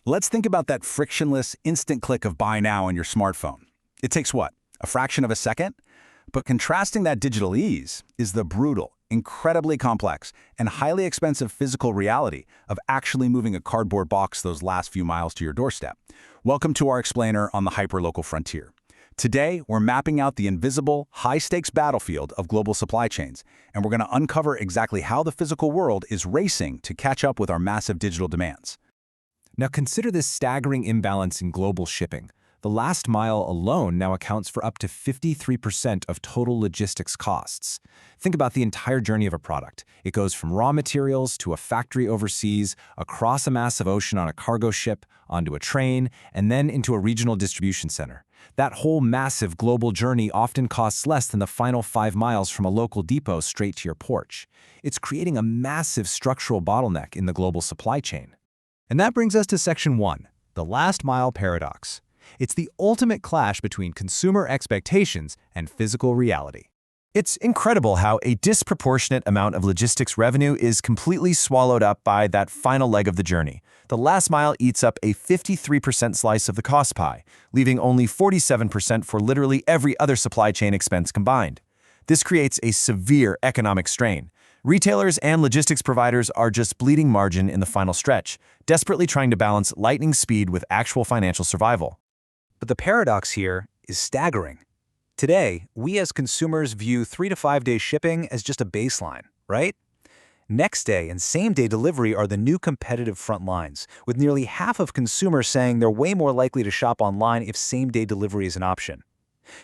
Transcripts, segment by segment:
Let's think about that frictionless, instant click of buy now on your smartphone. It takes what? A fraction of a second? But contrasting that digital ease is the brutal, incredibly complex, and highly expensive physical reality of actually moving a cardboard box those last few miles to your doorstep. Welcome to our explainer on the hyperlocal frontier. Today, we're mapping out the invisible, high-stakes battlefield of global supply chains, and we're going to uncover exactly how the physical world is racing to catch up with our massive digital demands. Now consider this staggering imbalance in global shipping. The last mile alone now accounts for up to 53% of total logistics costs. Think about the entire journey of a product. It goes from raw materials to a factory overseas, across a massive ocean on a cargo ship, onto a train, and then into a regional distribution center. That whole massive global journey often costs less than the final 5 miles from a local depot straight to your porch. It's creating a massive structural bottleneck in the global supply chain. And that brings us to Section 1, the last mile paradox. It's the ultimate clash between consumer expectations and physical reality. It's incredible how a disproportionate amount of logistics revenue is completely swallowed up by that final leg of the journey. The last mile eats up a 53% slice of the cost pie, leaving only 47% for literally every other supply chain expense combined. This creates a severe economic strain. Retailers and logistics providers are just bleeding margin in the final stretch, desperately trying to balance lightning speed with actual financial survival. But the paradox here is staggering. Today, we as consumers view 3 to 5 day shipping as just a baseline, right? Next day and same-day delivery are the new competitive front lines, with nearly half of consumers saying they're way more likely to shop online if same-day delivery is an option.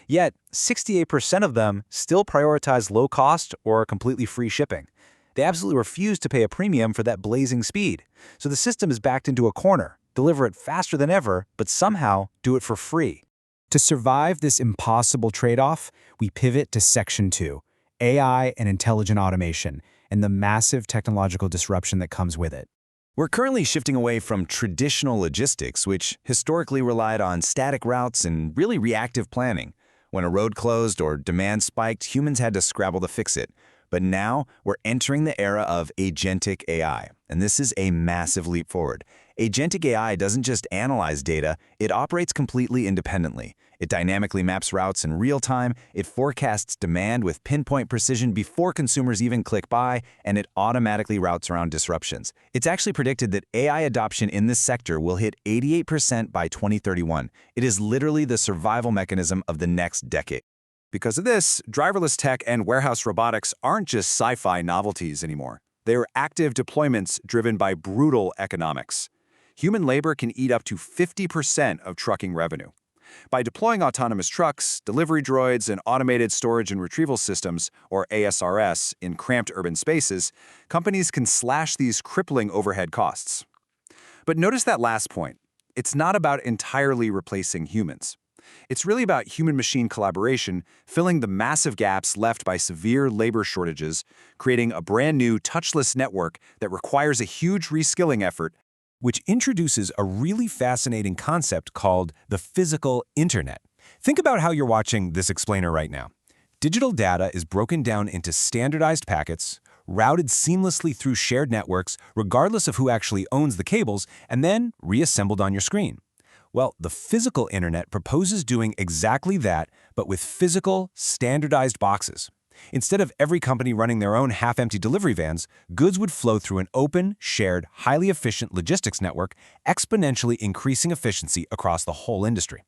Yet, 68% of them still prioritize low-cost or completely free shipping. They absolutely refuse to pay a premium for that blazing speed. So the system is backed into a corner. Deliver it faster than ever, but somehow do it for free. To survive this impossible trade-off, we pivot to Section 2, AI and intelligent automation, and the massive technological disruption that comes with it. We're currently shifting away from traditional logistics, which historically relied on static routes and really reactive planning. When a road closed or demand spiked, humans had to scrabble to fix it. But now, we're entering the era of agentic AI, and this is a massive leap forward. Agentic AI doesn't just analyze data, it operates completely independently. It dynamically maps routes in real time, it forecasts demand with pinpoint precision before consumers even click buy, and it automatically routes around disruptions. It's actually predicted that AI adoption in this sector will hit 88% by 2031. It is literally the survival mechanism of the next decade. Because of this, driverless tech and warehouse robotics aren't just sci-fi novelties anymore. They are active deployments driven by brutal economics. Human labor can eat up to 50% of trucking revenue. By deploying autonomous trucks, delivery droids, and automated storage and retrieval systems, or ASRS, in cramped urban spaces, companies can slash these crippling overhead costs. But notice that last point. It's not about entirely replacing humans. It's really about human-machine collaboration, filling the massive gaps left by severe labor shortages, creating a brand new touchless network that requires a huge reskilling effort, which introduces a really fascinating concept called the physical internet. Think about how you're watching this explainer right now. Digital data is broken down into standardized packets, routed seamlessly through shared networks, regardless of who actually owns the cables, and then reassembled on your screen. Well, the physical internet proposes doing exactly that, but with physical, standardized boxes. Instead of every company running their own half-empty delivery vans, goods would flow through an open, shared, highly efficient logistics network, exponentially increasing efficiency across the whole industry.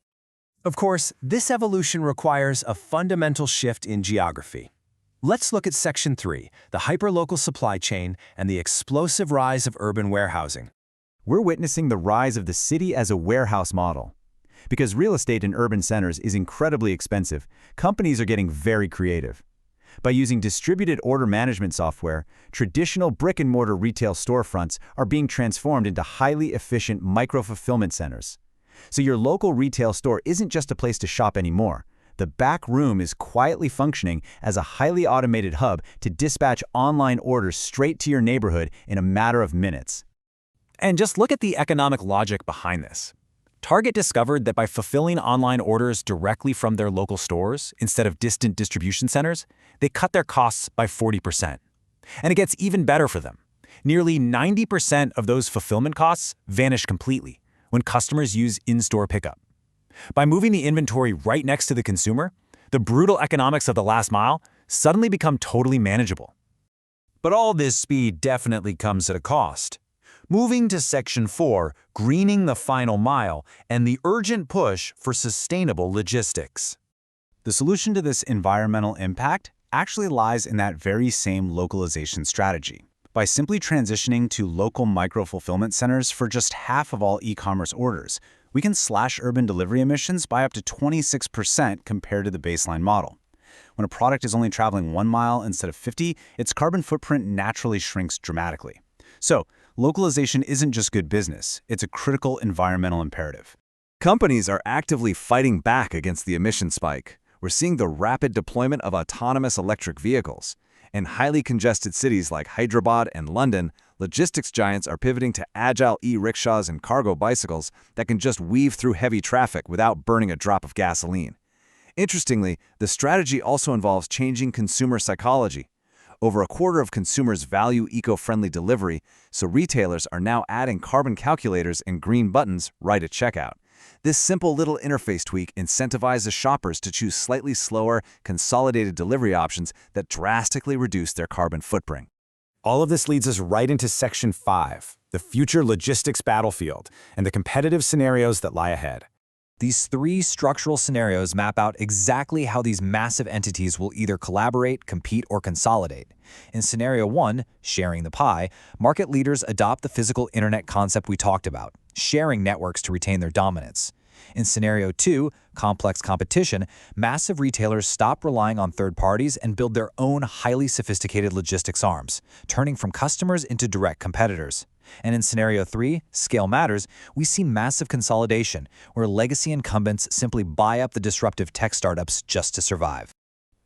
Of course, this evolution requires a fundamental shift in geography. Let's look at Section 3, the hyperlocal supply chain and the explosive rise of urban warehousing. We're witnessing the rise of the city as a warehouse model. Because real estate in urban centers is incredibly expensive, companies are getting very creative. By using distributed order management software, traditional brick-and-mortar retail storefronts are being transformed into highly efficient micro-fulfillment centers. So your local retail store isn't just a place to shop anymore. The back room is quietly functioning as a highly automated hub to dispatch online orders straight to your neighborhood in a matter of minutes. And just look at the economic logic behind this. Target discovered that by fulfilling online orders directly from their local stores instead of distant distribution centers, they cut their costs by 40%. And it gets even better for them. Nearly 90% of those fulfillment costs vanish completely. when customers use in-store pickup. By moving the inventory right next to the consumer, the brutal economics of the last mile suddenly become totally manageable. But all this speed definitely comes at a cost. Moving to Section 4, greening the final mile, and the urgent push for sustainable logistics. The solution to this environmental impact actually lies in that very same localization strategy. By simply transitioning to local micro-fulfillment centers for just half of all e-commerce orders, we can slash urban delivery emissions by up to 26% compared to the baseline model. When a product is only traveling 1 mile instead of 50, its carbon footprint naturally shrinks dramatically. So, localization isn't just good business, it's a critical environmental imperative. Companies are actively fighting back against the emission spike. We're seeing the rapid deployment of autonomous electric vehicles. In highly congested cities like Hyderabad and London, logistics giants are pivoting to agile e-rickshaws and cargo bicycles that can just weave through heavy traffic without burning a drop of gasoline. Interestingly, the strategy also involves changing consumer psychology. Over a quarter of consumers value eco-friendly delivery, so retailers are now adding carbon calculators and green buttons right at checkout. This simple little interface tweak incentivizes shoppers to choose slightly slower, consolidated delivery options that drastically reduce their carbon footprint. All of this leads us right into Section 5, the future logistics battlefield, and the competitive scenarios that lie ahead. These 3 structural scenarios map out exactly how these massive entities will either collaborate, compete, or consolidate. In Scenario 1, sharing the pie, market leaders adopt the physical internet concept we talked about, sharing networks to retain their dominance. In Scenario 2, complex competition, massive retailers stop relying on third parties and build their own highly sophisticated logistics arms, turning from customers into direct competitors. And in Scenario 3, scale matters, we see massive consolidation, where legacy incumbents simply buy up the disruptive tech startups just to survive.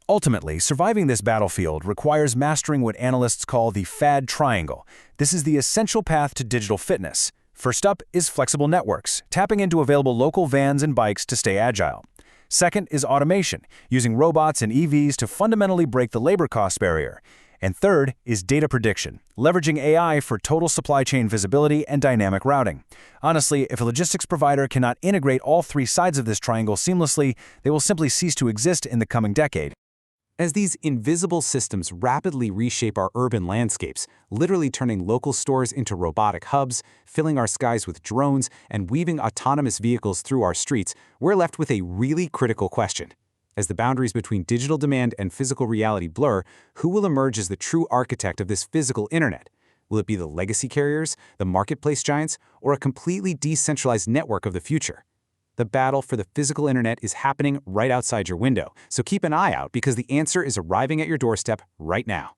Ultimately, surviving this battlefield requires mastering what analysts call the fad triangle. This is the essential path to digital fitness. First up is flexible networks, tapping into available local vans and bikes to stay agile. Second is automation, using robots and EVs to fundamentally break the labor cost barrier. And third is data prediction, leveraging AI for total supply chain visibility and dynamic routing. Honestly, if a logistics provider cannot integrate all 3 sides of this triangle seamlessly, they will simply cease to exist in the coming decade. As these invisible systems rapidly reshape our urban landscapes, literally turning local stores into robotic hubs, filling our skies with drones, and weaving autonomous vehicles through our streets, we're left with a really critical question. As the boundaries between digital demand and physical reality blur, who will emerge as the true architect of this physical internet? Will it be the legacy carriers, the marketplace giants, or a completely decentralized network of the future? The battle for the physical internet is happening right outside your window, so keep an eye out because the answer is arriving at your doorstep right now.